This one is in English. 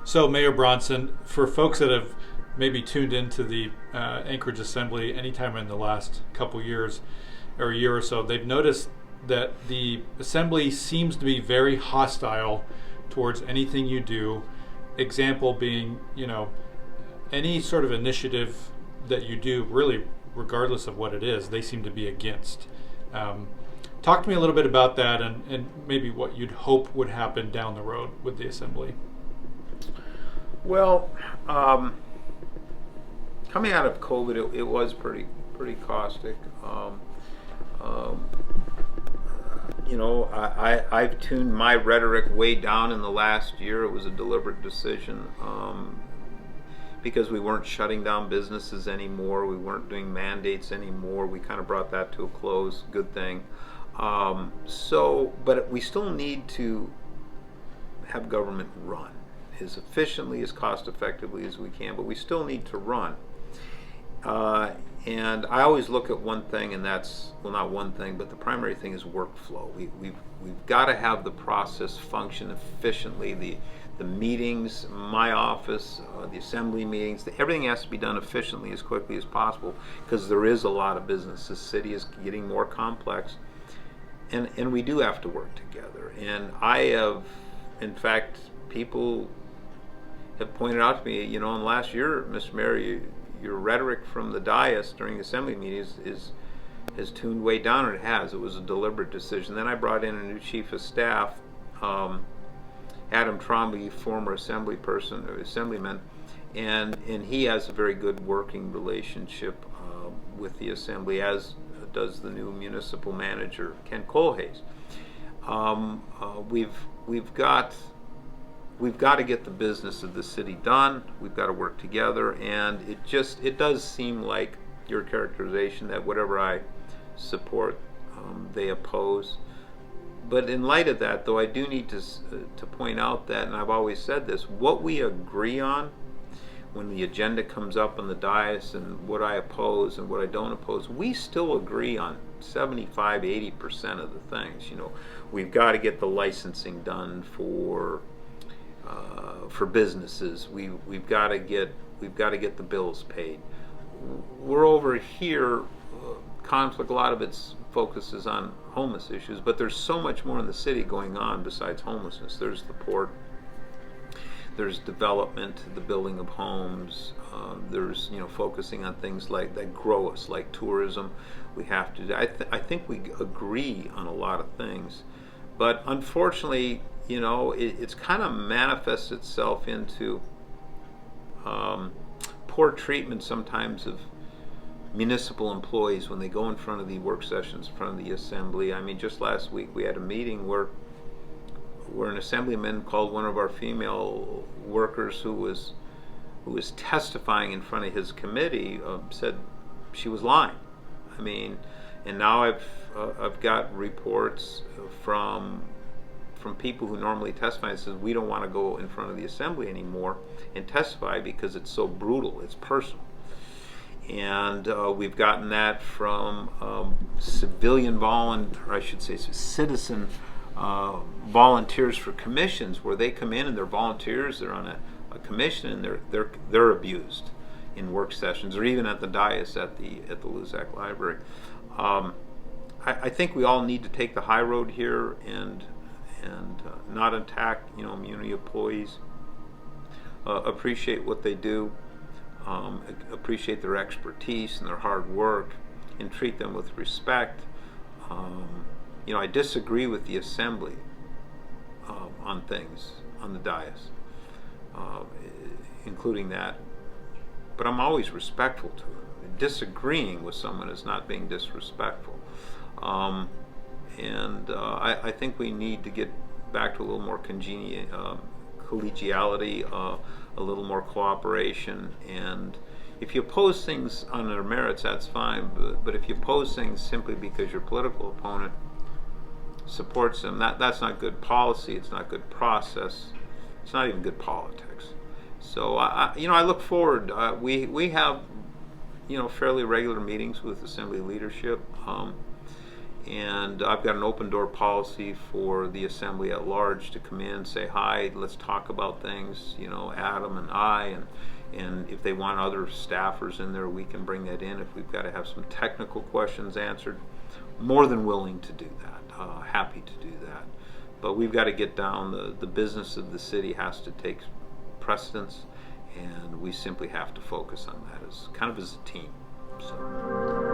So, Mayor Bronson, for folks that have maybe tuned into the Anchorage Assembly anytime in the last couple years or a year or so, they've noticed that the Assembly seems to be very hostile towards anything you do. Example being, any sort of initiative that you do, really, regardless of what it is, they seem to be against. Talk to me a little bit about that and maybe what you'd hope would happen down the road with the Assembly. Well, coming out of COVID, it was pretty caustic. I've tuned my rhetoric way down in the last year. It was a deliberate decision because we weren't shutting down businesses anymore. We weren't doing mandates anymore. We kind of brought that to a close. Good thing. But we still need to have government run as efficiently, as cost effectively as we can, but we still need to run. And I always look at one thing, and that's, well, not one thing, but the primary thing is workflow. We've got to have the process function efficiently. The meetings, my office, the assembly meetings, everything has to be done efficiently as quickly as possible because there is a lot of business. The city is getting more complex, and we do have to work together. And I have, in fact, people have pointed out to me, in the last year, Mr. Mayor, your rhetoric from the dais during the assembly meetings has tuned way down, and it has. It was a deliberate decision. Then I brought in a new chief of staff, Adam Tromby, former assemblyman, and he has a very good working relationship with the assembly, as does the new municipal manager, Ken Colhays. We've got to get the business of the city done. We've got to work together, and it does seem like your characterization that whatever I support, they oppose. But in light of that, though, I do need to point out that, and I've always said this, what we agree on when the agenda comes up on the dais and what I oppose and what I don't oppose, we still agree on 75-80% of the things. We've got to get the licensing done for businesses. We've got to get the bills paid. We're over here. Conflict, a lot of its focuses on homeless issues, but there's so much more in the city going on besides homelessness. There's the port. There's development, the building of homes. There's focusing on things that grow us, like tourism. We have to. I think we agree on a lot of things, but unfortunately, it's kind of manifests itself into poor treatment sometimes of municipal employees when they go in front of the work sessions, in front of the assembly. I mean, just last week we had a meeting where an assemblyman called one of our female workers who was testifying in front of his committee, said she was lying. I mean, and now I've got reports from people who normally testify and says we don't want to go in front of the assembly anymore and testify because it's so brutal, it's personal. And we've gotten that from citizen volunteers for commissions, where they come in and they're volunteers, they're on a commission, and they're abused in work sessions or even at the dais at the Luzak Library. I think we all need to take the high road here and not attack community employees. Appreciate what they do. Appreciate their expertise and their hard work, and treat them with respect. I disagree with the assembly on things on the dais, including that, but I'm always respectful to them. Disagreeing with someone is not being disrespectful, and I think we need to get back to a little more collegiality, a little more cooperation. And if you oppose things on their merits, that's fine, but if you oppose things simply because your political opponent supports them, that's not good policy, it's not good process, it's not even good politics. So I look forward. We have fairly regular meetings with assembly leadership, And I've got an open door policy for the assembly at large to come in, say hi, let's talk about things, Adam and I, and if they want other staffers in there, we can bring that in. If we've got to have some technical questions answered, more than willing to do that, happy to do that. But we've got to get down, the business of the city has to take precedence, and we simply have to focus on that as a team. So.